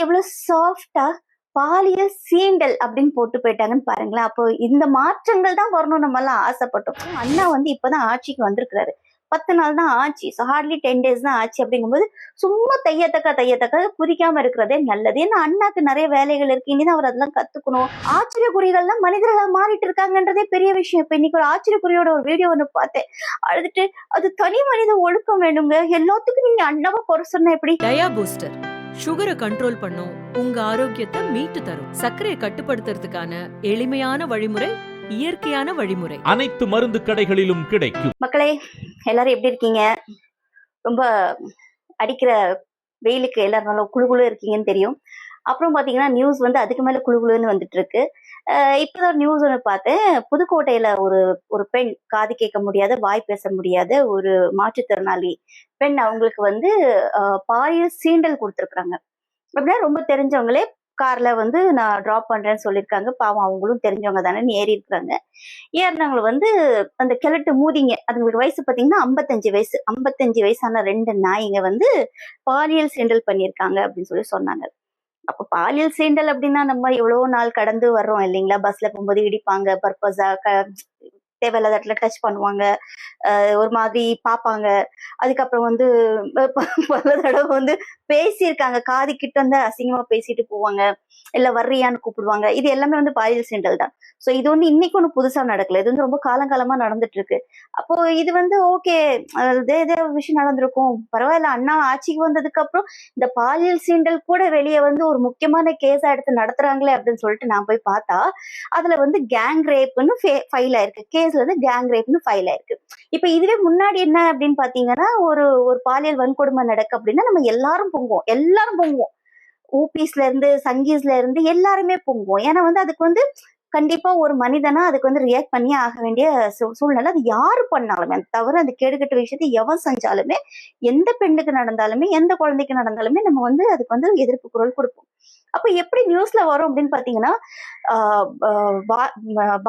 எவ்வளவு சாஃப்டா பாலியல் சீண்டல் அப்படின்னு போட்டு போயிட்டாங்கன்னு பாருங்களேன். அப்போ இந்த மாற்றங்கள் தான் வரணும் நம்ம எல்லாம் ஆசைப்பட்டோம். அண்ணா வந்து இப்பதான் ஆட்சிக்கு வந்திருக்கிறாரு. 10 நாள் தான் ஆச்சு. ஹார்ட்லி 10 டேஸ் தான் ஆச்சு. அப்படிங்கும்போது சும்மா தையத்தக்க குதிக்காம இருக்கிறதே நல்லது. ஏன்னா அண்ணாக்கு நிறைய வேலைகள் இருக்கு. இனிதான் அவர் அதெல்லாம் கத்துக்கணும். ஆச்சரியக்குறிகள்லாம் மனிதர்களா மாறிட்டு இருக்காங்கன்றதே பெரிய விஷயம். இப்ப இன்னைக்கு ஒரு ஆச்சரியக்குறியோட ஒரு வீடியோ ஒண்ணு பார்த்தேன். அழுதுட்டு அது தனி மனித ஒழுக்கம் வேணுங்க. எல்லாத்துக்கும் நீங்க அண்ணாவை குறை சொன்னா எப்படி? டயா பூஸ்டர் சுகரை கண்ட்ரோல் பண்ணும், உங்க ஆரோக்கியத்தை மீட்டு தரும். சர்க்கரையை கட்டுப்படுத்துறதுக்கான எளிமையான வழிமுறை, இயற்கையான வழிமுறை. அனைத்து மருந்து கடைகளிலும் கிடைக்கும். மக்களே, எல்லாரும் எப்படி இருக்கீங்க? ரொம்ப அடிக்கிற வெயிலுக்கு எல்லாரும் நல்லா குழுகுழு இருக்கீங்கன்னு தெரியும். அப்புறம் பாத்தீங்கன்னா நியூஸ் வந்து அதுக்கு மேல குழுகுழுன்னு வந்துட்டு இருக்கு. இப்பதான் நியூஸ் ஒன்று பார்த்தேன். புதுக்கோட்டையில ஒரு ஒரு பெண், காது கேட்க முடியாத, வாய் பேச முடியாத ஒரு மாற்றுத்திறனாளி பெண், அவங்களுக்கு வந்து பாலியல் சீண்டல் கொடுத்துருக்குறாங்க. அப்படின்னா ரொம்ப தெரிஞ்சவங்களே கார்ல வந்து நான் டிராப் பண்றேன்னு சொல்லியிருக்காங்க. பாவம் அவங்களும் தெரிஞ்சவங்க தானே ஏறி இருக்கிறாங்க. ஏறினவங்க வந்து அந்த கிழட்டு மூதிங்க, அதுங்களுக்கு வயசு பார்த்தீங்கன்னா 55 வயசு. 55 வயசான 2 நாய்ங்க வந்து பாலியல் சீண்டல் பண்ணியிருக்காங்க அப்படின்னு சொல்லி சொன்னாங்க. அப்ப பாலியல் சீண்டல் அப்படின்னா நம்ம எவ்வளவோ நாள் கடந்து வர்றோம் இல்லைங்களா? பஸ்ல போகும்போது இடிப்பாங்க, பர்பஸா தேவையில்லாத இடத்துல டச் பண்ணுவாங்க, ஒரு மாதிரி பார்ப்பாங்க. அதுக்கப்புறம் வந்து பல தடவை வந்து பேசியிருக்காங்க, காது கிட்ட வந்து அசிங்கமா பேசிட்டு போவாங்க, இல்ல வர்றியான்னு கூப்பிடுவாங்க. இது எல்லாமே வந்து பாலியல் சீண்டல் தான். சோ இது வந்து இன்னைக்கு ஒண்ணு புதுசா நடக்கல. இது வந்து ரொம்ப காலங்காலமா நடந்துட்டு இருக்கு. அப்போ இது வந்து ஓகே, இதே விஷயம் நடந்திருக்கும், பரவாயில்ல. அண்ணா ஆட்சிக்கு வந்ததுக்கு அப்புறம் இந்த பாலியல் சீண்டல் கூட வெளியே வந்து ஒரு முக்கியமான கேஸா எடுத்து நடத்துறாங்களே அப்படின்னு சொல்லிட்டு நான் போய் பார்த்தா, அதுல வந்து கேங் ரேப்னு ஃபைல் ஆயிருக்கு. கேஸ்ல வந்து கேங் ரேப்னு ஃபைல் ஆயிருக்கு. இப்ப இதுவே முன்னாடி என்ன அப்படின்னு பாத்தீங்கன்னா, ஒரு ஒரு பாலியல் வன்கொடுமை நடக்கு அப்படின்னா நம்ம எல்லாரும் பொங்குவோம். ஊபிஸ்ல இருந்து, சங்கீஸ்ல இருந்து எல்லாருமே பொங்குவோம். ஏன்னா வந்து அதுக்கு வந்து கண்டிப்பா ஒரு மனிதனா அதுக்கு வந்து ரியாக்ட் பண்ணி ஆக வேண்டிய சூழ்நிலை. அது யாரு பண்ணாலுமே, அந்த தவிர அந்த கேடுகட்ட விஷயத்தை எவன் செஞ்சாலுமே, எந்த பெண்ணுக்கு நடந்தாலுமே, எந்த குழந்தைக்கு நடந்தாலுமே நம்ம வந்து அதுக்கு வந்து எதிர்ப்பு குரல் கொடுப்போம். அப்ப எப்படி நியூஸ்ல வரும் அப்படின்னு பாத்தீங்கன்னா,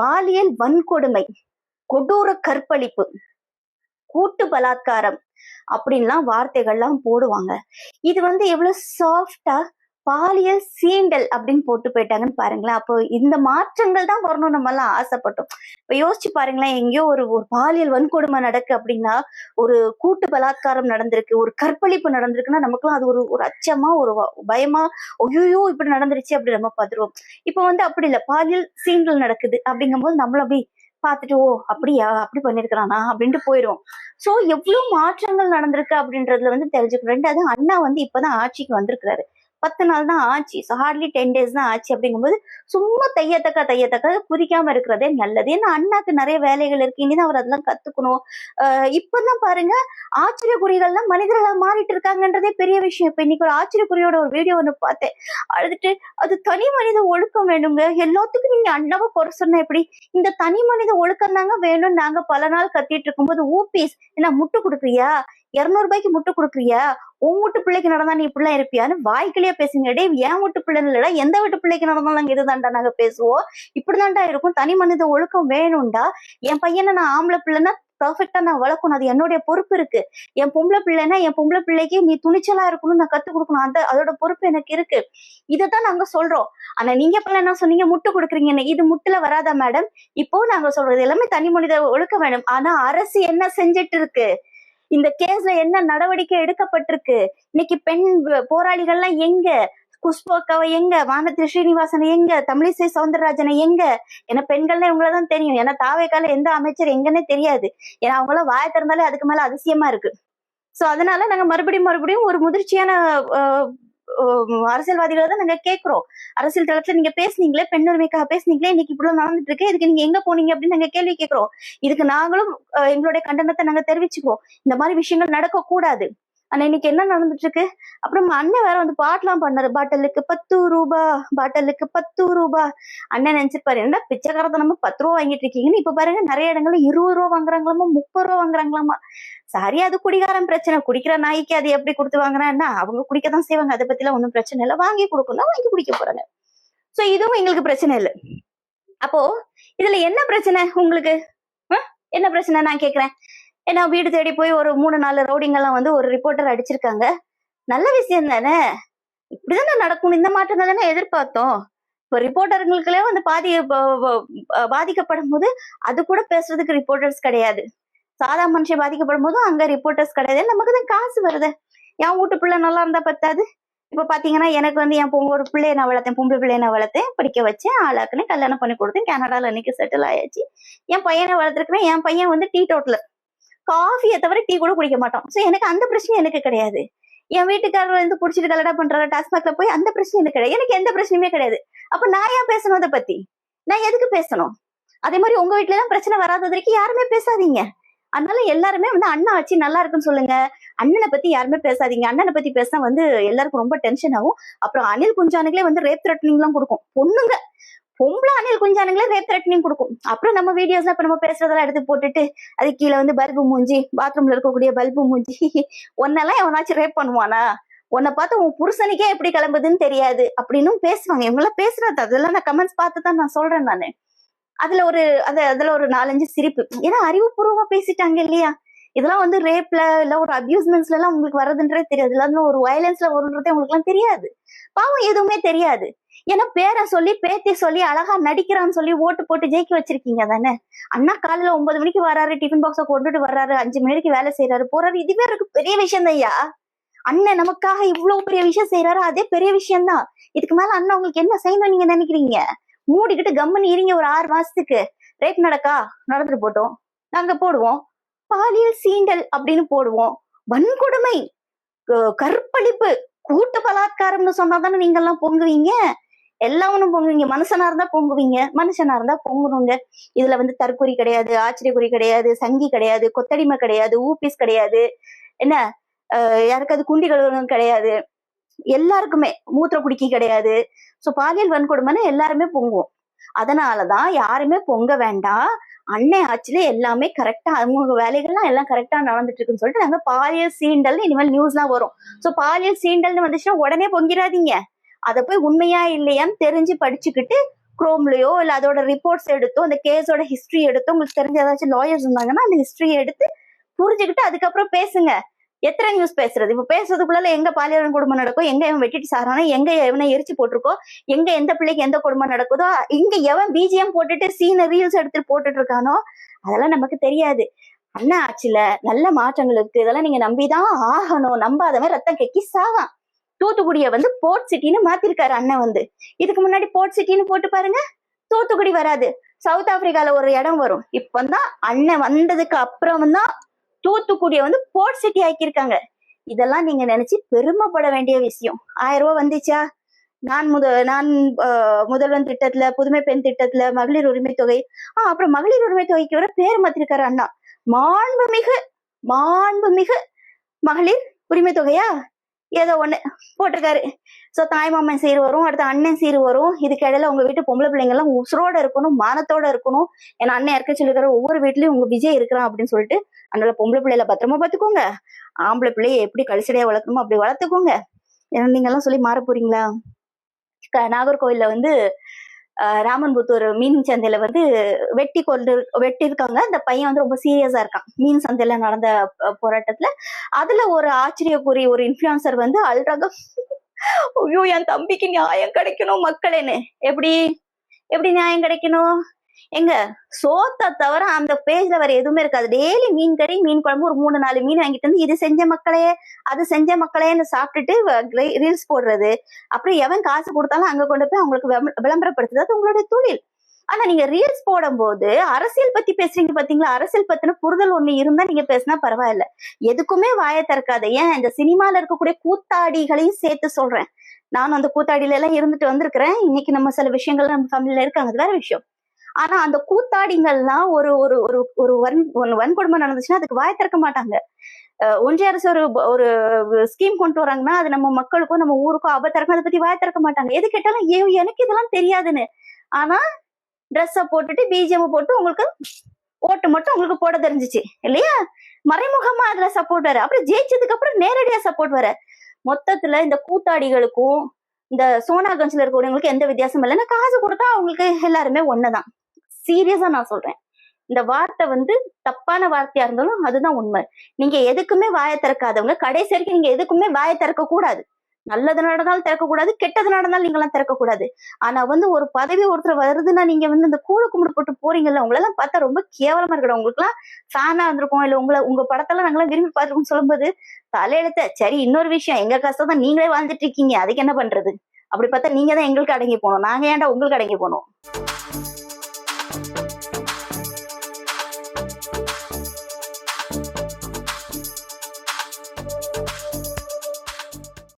பாலியல் வன்கொடுமை, கொடூர கற்பழிப்பு, கூட்டு பலாத்காரம் அப்படின்லாம் வார்த்தைகள்லாம் போடுவாங்க. இது வந்து எவ்வளவு சாஃப்டா பாலியல் சீண்டல் அப்படின்னு போட்டு போயிட்டாங்கன்னு பாருங்களேன். அப்போ இந்த மாற்றங்கள் தான் வரணும் நம்ம எல்லாம் ஆசைப்பட்டோம். இப்ப யோசிச்சு பாருங்களேன், எங்கேயோ ஒரு ஒரு பாலியல் வன்கொடுமை நடக்கு அப்படின்னா, ஒரு கூட்டு பலாத்காரம் நடந்திருக்கு, ஒரு கற்பழிப்பு நடந்திருக்குன்னா நமக்குலாம் அது ஒரு ஒரு அச்சமா, ஒரு பயமா, ஐயோ இப்படி நடந்துருச்சு அப்படி நம்ம பதறுவோம். இப்ப வந்து அப்படி இல்லை, பாலியல் சீண்டல் நடக்குது அப்படிங்கும்போது நம்மளும் அப்படி பார்த்துட்டு, ஓ அப்படியா, அப்படி பண்ணிருக்கிறானா அப்படின்ட்டு போயிடும். சோ எவ்வளவு மாற்றங்கள் நடந்திருக்கு அப்படின்றதுல வந்து தெரிஞ்சுக்கணும். ரெண்டாவது, அண்ணா வந்து இப்பதான் ஆட்சிக்கு வந்திருக்கிறாரு. 10 நாள் தான் ஆச்சு. ஹார்ட்லி 10 டேஸ் தான் ஆச்சு. அப்படிங்கும்போது சும்மா தையத்தக்க குதிக்காம இருக்கிறதே நல்லது. ஏன்னா அண்ணாக்கு நிறைய வேலைகள் இருக்கு. இனிதான் அவர் அதெல்லாம் கத்துக்கணும். இப்பதான் பாருங்க, ஆச்சரியக்குறிகள்லாம் மனிதர்களா மாறிட்டு இருக்காங்கன்றதே பெரிய விஷயம். இப்ப இன்னைக்கு ஒரு ஆச்சரியக்குறியோட ஒரு வீடியோ ஒண்ணு பார்த்தேன். அழுதுட்டு அது தனி மனித ஒழுக்கம் வேணுங்க. எல்லாத்துக்கும் நீங்க அண்ணாவை குறை சொன்னா எப்படி? இந்த தனி மனித ஒழுக்கம் தாங்க வேணும்னு நாங்க பல நாள் கத்திட்டு இருக்கும்போது, ஊபிஸ் என்ன முட்டு கொடுக்குறியா, 200 ரூபாய்க்கு முட்டு கொடுக்குறியா, உன் வீட்டு பிள்ளைக்கு நடந்தா நீ இப்படிலாம் இருப்பியான்னு வாய்க்கிலேயே பேசுங்க. டே, என் வீட்டு பிள்ளைன்னு இல்லடா, எந்த வீட்டு பிள்ளைக்கு நடந்தாலும் நாங்க இதுதான்டா நாங்க பேசுவோம். இப்படிதான்டா இருக்கும். தனி மனித ஒழுக்கம் வேணும்டா. என் பையனை நான் ஆம்பளை பிள்ளைன்னா பர்ஃபெக்டா நான் வளர்க்கணும், அது என்னுடைய பொறுப்பு இருக்கு. என் பொம்பளை பிள்ளைன்னா என் பொம்பளை பிள்ளைக்கு நீ துணிச்சலா இருக்கணும்னு நான் கத்து கொடுக்கணும், அதோட பொறுப்பு எனக்கு இருக்கு. இதைத்தான் நாங்க சொல்றோம். ஆனா நீங்க இப்ப என்ன சொன்னீங்க, முட்டு கொடுக்குறீங்கன்னு. இது முட்டுல வராதா மேடம்? இப்போ நாங்க சொல்றது எல்லாமே தனி மனித ஒழுக்க வேணும். ஆனா அரசு என்ன செஞ்சிட்டு இருக்கு, இந்த கேஸ்ல என்ன நடவடிக்கை எடுக்கப்பட்டிருக்கு, இன்னைக்கு பெண் போராளிகள்லாம் எங்க, குஷ்போக்காவை எங்க, வானதி ஸ்ரீனிவாசன் எங்க, தமிழிசை சவுந்தரராஜனை எங்க? ஏன்னா பெண்கள்லாம் இவங்களதான் தெரியும். ஏன்னா தாவேக்கால எந்த அமைச்சர் எங்கன்னே தெரியாது. ஏன்னா அவங்களாம் வாய திறந்தாலே அதுக்கு மேல அதிசயமா இருக்கு. சோ அதனால நாங்க மறுபடியும் ஒரு முதிர்ச்சியான அரசியல்வாதிகளை தான் நாங்க கேட்கிறோம். அரசியல் தளத்துல நீங்க பேசுனீங்களே, பெண் உரிமைக்காக பேசுனீங்களே, இன்னைக்கு இவ்வளவு நடந்துட்டு இருக்கு, இதுக்கு நீங்க எங்க போனீங்க அப்படின்னு நாங்க கேள்வி கேட்கிறோம். இதுக்கு நாங்களும் எங்களுடைய கண்டனத்தை நாங்க தெரிவிச்சுக்குவோம். இந்த மாதிரி விஷயங்கள் நடக்க கூடாது. ஆனா இன்னைக்கு என்ன நடந்துட்டு இருக்கு? அப்புறம் அண்ணன் வேற வந்து பாட்டெல்லாம் பண்ணாரு, பாட்டலுக்கு 10 ரூபா, பாட்டலுக்கு 10 ரூபா. அண்ணன் நினைச்சிருப்பாரு, என்ன பிச்சைக்காரத்தனமா 10 ரூபா வாங்கிட்டு இருக்கீங்கன்னு. இப்ப பாருங்க, நிறைய இடங்கள்ல 20 ரூபா வாங்குறாங்களாமா, 30 ரூபா வாங்குறாங்களாமா. சரி, அது குடிகாரன் பிரச்சனை. குடிக்கிற நாய்க்கு அது எப்படி கொடுத்து வாங்குறான்னா, அவங்க குடிக்கதான் செய்வாங்க. அதை பத்தி எல்லாம் ஒன்றும் பிரச்சனை இல்லை. வாங்கி கொடுக்கணும், வாங்கி குடிக்க போறாங்க. சோ இதுவும் எங்களுக்கு பிரச்சனை இல்லை. அப்போ இதுல என்ன பிரச்சனை உங்களுக்கு? என்ன பிரச்சனை நான் கேக்குறேன். ஏன்னா வீடு தேடி போய் ஒரு 3-4 ரவுடிங்கெல்லாம் வந்து ஒரு ரிப்போர்ட்டர் அடிச்சிருக்காங்க. நல்ல விஷயம் தானே. இப்படிதானே நடக்கும், இந்த மாற்றங்கள் தானே எதிர்பார்த்தோம். இப்ப ரிப்போர்ட்டர்களுக்குள்ளே வந்து பாதிக்கப்படும் போது அது கூட பேசுறதுக்கு ரிப்போர்ட்டர்ஸ் கிடையாது. சாதா மனுஷன் பாதிக்கப்படும் போதும் அங்க ரிப்போர்ட்டர்ஸ் கிடையாது. நமக்கு தான் காசு வருது. என் வீட்டு பிள்ளை நல்லா இருந்தா பத்தாது. இப்ப பாத்தீங்கன்னா எனக்கு வந்து ஒரு பிள்ளைய நான் வளர்த்தேன், பொம்பளை பிள்ளைய நான் வளர்த்தேன், படிக்க வச்சேன், ஆளாக்குனேன், கல்யாணம் பண்ணி கொடுத்தேன், கனடால இன்னைக்கு செட்டில் ஆயாச்சு. என் பையனை வளர்த்துருக்கிறேன். என் பையன் வந்து டீ டோட்டலர், காஃபியை தவிர டீ கூட குடிக்க மாட்டோம். சோ எனக்கு அந்த பிரச்சனை எனக்கு கிடையாது. என் வீட்டுக்காரர் வந்து குடிச்சிட்டு கலடா பண்றாரு டாஸ்மாக்ல போய், அந்த பிரச்சனை எனக்கு கிடையாது. எனக்கு எந்த பிரச்சனையுமே கிடையாது. அப்ப நான் ஏன் பேசணும் அதை பத்தி? நான் எதுக்கு பேசணும்? அதே மாதிரி உங்க வீட்டுல எல்லாம் பிரச்சனை வராத வரைக்கும் யாருமே பேசாதீங்க. அதனால எல்லாருமே வந்து அண்ணா ஆச்சு நல்லா இருக்குன்னு சொல்லுங்க. அண்ணனை பத்தி யாருமே பேசாதீங்க. அண்ணனை பத்தி பேசினா வந்து எல்லாருக்கும் ரொம்ப டென்ஷன் ஆகும். அப்புறம் அணில் குஞ்சானுங்களே வந்து ரேப் த்ரெட்டனிங் எல்லாம் கொடுக்கும். பொண்ணுங்க, பொம்பளை அணில் குஞ்சானுங்களே ரேப் த்ரெட்டனிங் கொடுக்கும். அப்புறம் நம்ம வீடியோஸ்லாம் இப்ப நம்ம பேசுறதெல்லாம் எடுத்து போட்டுட்டு அது கீழே வந்து பல்பு மூஞ்சி, பாத்ரூம்ல இருக்கக்கூடிய பல்பு மூஞ்சி, ஒன்னெல்லாம் எவனாச்சும் ரேப் பண்ணுவானா, உன்னை பார்த்து உன் புருஷனுக்கே எப்படி கிளம்புதுன்னு தெரியாது அப்படின்னு பேசுவாங்க. இவங்கெல்லாம் பேசுறது அதெல்லாம் நான் கமெண்ட்ஸ் பார்த்து தான் நான் சொல்றேன். நானு அதுல ஒரு 4-5 சிரிப்பு. ஏன்னா அறிவுபூர்வமா பேசிட்டாங்க இல்லையா? இதெல்லாம் வந்து ரேப்ல இல்ல ஒரு அபியூஸ்மெண்ட்ஸ்ல எல்லாம் உங்களுக்கு வர்றதுன்றே தெரியாது. இல்ல ஒரு வயலன்ஸ்ல வருன்றதே உங்களுக்கு எல்லாம் தெரியாது. பாவம் எதுவுமே தெரியாது. ஏன்னா பேரை சொல்லி பேத்தி சொல்லி அழகா நடிக்கிறான்னு சொல்லி ஓட்டு போட்டு ஜெயிக்க வச்சிருக்கீங்க தானே. அண்ணா காலையில 9 மணிக்கு வர்றாரு, டிஃபன் பாக்ஸ கொண்டுட்டு வர்றாரு, 5 மணிக்கு வேலை செய்யறாரு, போறாரு. இதுவே எனக்கு பெரிய விஷயம் தான் ஐயா. அண்ணன் நமக்காக இவ்வளவு பெரிய விஷயம் செய்யறாரு, அதே பெரிய விஷயம் தான். இதுக்கு மேல அண்ணன் உங்களுக்கு என்ன செய்யணும் நீங்க நினைக்கிறீங்க? மூடிக்கிட்டு கம்முன்னு இருங்க ஒரு 6 மாசத்துக்கு. ரேப் நடந்துட்டு போட்டோம், நாங்க போடுவோம். பாலியல் சீண்டல் அப்படின்னு போடுவோம். வன்கொடுமை, கற்பழிப்பு, கூட்டு பலாத்காரம்னு சொன்னாதானே நீங்க எல்லாம் பொங்குவீங்க. எல்லாவனும் பொங்குவீங்க. மனுஷனா இருந்தா பொங்குவீங்க, மனுஷனா இருந்தா பொங்கணுங்க. இதுல வந்து தற்கொலை கிடையாது, ஆச்சரியக்குறி கிடையாது, சங்கி கிடையாது, கொத்தடிமை கிடையாது, ஊபிஸ் கிடையாது, என்ன யாருக்காவது குண்டி கழுவணும் கிடையாது, எல்லாருக்குமே மூத்திர குடிக்கி கிடையாது. சோ பாலியல் வன்கொடுமைன்னு எல்லாருமே பொங்குவோம். அதனாலதான் யாருமே பொங்க வேண்டாம். அன்னை ஆட்சியில எல்லாமே கரெக்டா அவங்க வேலைகள்லாம் எல்லாம் கரெக்டா நடந்துட்டு இருக்குன்னு சொல்லிட்டு நாங்க பாலியல் சீண்டல் இனிமேல் நியூஸ் எல்லாம் வரும். சோ பாலியல் சீண்டல்னு வந்துச்சுன்னா உடனே பொங்கிடாதீங்க. அதை போய் உண்மையா இல்லையான்னு தெரிஞ்சு படிச்சுக்கிட்டு குரோம்லயோ இல்ல அதோட ரிப்போர்ட்ஸ் எடுத்தோ அந்த கேஸோட ஹிஸ்டரி எடுத்தோ, உங்களுக்கு தெரிஞ்ச ஏதாச்சும் லாயர்ஸ் இருந்தாங்கன்னா அந்த ஹிஸ்டரியை எடுத்து புரிஞ்சுக்கிட்டு அதுக்கப்புறம் பேசுங்க. எத்தனை நியூஸ் பேசுறது? இப்ப பேசுறதுக்குள்ள எங்க பாலியல் கொடுமை நடக்கும், எங்க இவன் வெட்டிட்டு சாரானா, எங்க எவனை எரிச்சு போட்டிருக்கோ, எங்க எந்த பிள்ளைக்கு எந்த கொடுமை நடக்குதோ, இங்க எவன் பிஜிஎம் போட்டுட்டு சீன ரீல்ஸ் எடுத்துட்டு போட்டுட்டு இருக்கானோ அதெல்லாம் நமக்கு தெரியாது. அண்ணா ஆட்சியில நல்ல மாற்றங்கள் இருக்கு. இதெல்லாம் நீங்க நம்பிதான் ஆகணும். நம்பாதவன் ரத்தம் கெக்கி சாவான். தூத்துக்குடிய வந்து போர்ட் சிட்டின்னு மாத்திருக்காரு அண்ணன் வந்து. இதுக்கு முன்னாடி போர்ட் சிட்டின்னு போட்டு பாருங்க, தூத்துக்குடி வராது. சவுத் ஆப்பிரிக்கால ஒரு இடம் வரும். இப்பதான் அண்ணன் வந்ததுக்கு அப்புறம் தான் தூத்துக்குடிய வந்து போர்ட் சிட்டி ஆக்கியிருக்காங்க. இதெல்லாம் நீங்க நினைச்சு பெருமைப்பட வேண்டிய விஷயம். 1000 ரூபாய் வந்துச்சா? நான் முதல்வன் திட்டத்துல, புதுமை பெண் திட்டத்துல, மகளிர் உரிமை தொகை, அப்புறம் மகளிர் உரிமை தொகைக்கு வர பேர் மாத்திருக்காரு அண்ணா. மாண்புமிகு மகளிர் உரிமை தொகையா ஏதோ ஒண்ணு போட்டிருக்காரு. சோ தாய்மாமன் சீர் வரும், அடுத்த அண்ணன் சீர் வரும். இதுக்கு இடையில உங்க வீட்டு பொம்பளை பிள்ளைங்க எல்லாம் உசுரோட இருக்கணும், மானத்தோட இருக்கணும். ஏன்னா அண்ணன் இறக்க சொல்லிருக்கிற ஒவ்வொரு வீட்லயும் உங்க விஜய் இருக்கிறான் அப்படின்னு சொல்லிட்டு அதனால பொம்பளை பிள்ளைல பத்திரமா பாத்துக்கோங்க. ஆம்பளை பிள்ளைய எப்படி கழிச்சடையா வளர்க்கணுமோ அப்படி வளர்த்துக்கோங்க. ஏன்னா நீங்க எல்லாம் சொல்லி மாற போறீங்களா? நாகர்கோவில்ல வந்து ராமன்புத்தூர் மீன் சந்தையில வந்து வெட்டியிருக்காங்க. அந்த பையன் வந்து ரொம்ப சீரியஸா இருக்கான். மீன் சந்தையில நடந்த போராட்டத்துல. அதுல ஒரு ஆச்சரியக்குரிய ஒரு இன்ஃபுளுசர் வந்து அல்றாங்க, ஐயோ என் தம்பிக்கு நியாயம் கிடைக்கணும் மக்களேன்னு. எப்படி நியாயம் கிடைக்கணும்? எங்க சோத்தை தவிர அந்த பேஜ்ல வேற எதுவுமே இருக்காது. டெய்லி மீன் கறி, மீன் குழம்பு, ஒரு 3-4 மீன் வாங்கிட்டு வந்து இது செஞ்ச மக்களே அது செஞ்ச மக்களேன்னு சாப்பிட்டுட்டு ரீல்ஸ் போடுறது. அப்புறம் எவன் காசு கொடுத்தாலும் அங்க கொண்டு போய் அவங்களுக்கு விளம்பரப்படுத்துறது. அது உங்களுடைய தொழில். ஆனா நீங்க ரீல்ஸ் போடும் போது அரசியல் பத்தி பேசுறீங்க பாத்தீங்களா? அரசியல் பத்தின புரிதல் ஒண்ணு இருந்தா நீங்க பேசினா பரவாயில்ல. எதுக்குமே வாயை திறக்காத. ஏன் இந்த சினிமால இருக்கக்கூடிய கூத்தாடிகளையும் சேர்த்து சொல்றேன். நானும் அந்த கூத்தாடியில எல்லாம் இருந்துட்டு வந்திருக்கிறேன். இன்னைக்கு நம்ம சில விஷயங்கள் நம்ம ஃபேமிலியில இருக்காங்க, அது வேற விஷயம். ஆனா அந்த கூத்தாடிங்கள்லாம் ஒரு வன்கொடுமை நடந்துச்சுன்னா அதுக்கு வாய் திறக்க மாட்டாங்க. ஒன்றிய அரசு ஒரு ஸ்கீம் கொண்டு வராங்கன்னா அது நம்ம மக்களுக்கும் நம்ம ஊருக்கும் ஆபத்தா இருக்கும், அதை பத்தி வாய் திறக்க மாட்டாங்க. எது கேட்டாலும் எனக்கு இதெல்லாம் தெரியாதுன்னு. ஆனா ட்ரெஸ்ஸ போட்டுட்டு பிஜிஎம் போட்டு உங்களுக்கு ஓட்டு மட்டும் உங்களுக்கு போட தெரிஞ்சிச்சு இல்லையா? மறைமுகமா அதுல சப்போர்ட் வர, அப்புறம் ஜெயிச்சதுக்கு அப்புறம் நேரடியா சப்போர்ட் வர. மொத்தத்துல இந்த கூத்தாடிகளுக்கும் இந்த சோனாகஞ்சில இருக்கவங்களுக்கு எந்த வித்தியாசம் இல்லைன்னா காசு கொடுத்தா அவங்களுக்கு எல்லாருமே ஒண்ணுதான். சீரியஸா நான் சொல்றேன். இந்த வார்த்தை வந்து தப்பான வார்த்தையா இருந்தாலும் அதுதான் உண்மை. நீங்க எதுக்குமே வாயை திறக்காதவங்க கடைசி வரைக்கும் நீங்க எதுக்குமே வாயை திறக்க கூடாது. நல்லது நடந்தாலும் திறக்கக்கூடாது, கெட்டது நடந்தாலும் நீங்க எல்லாம் திறக்கக்கூடாது. ஆனா வந்து ஒரு பதவி ஒருத்தர் வருதுன்னா நீங்க வந்து இந்த கூழு கும்பிடு போட்டு போறீங்கல்ல, உங்களெல்லாம் பார்த்தா ரொம்ப கேவலமா இருக்கணும். உங்களுக்கு எல்லாம் ஃபேனா இருந்திருக்கும், இல்ல உங்க படத்தெல்லாம் நாங்கெல்லாம் விரும்பி பார்த்திருக்கோம்னு சொல்லும்போது தலையெழுத்த. சரி, இன்னொரு விஷயம், எங்க கஷ்டம் தான் நீங்களே வாழ்ந்துட்டு இருக்கீங்க, அதுக்கு என்ன பண்றது? அப்படி பார்த்தா நீங்க தான் எங்களுக்கு அடங்கி போகணும், நாங்க ஏன்டா உங்களுக்கு அடங்கி போகணும்?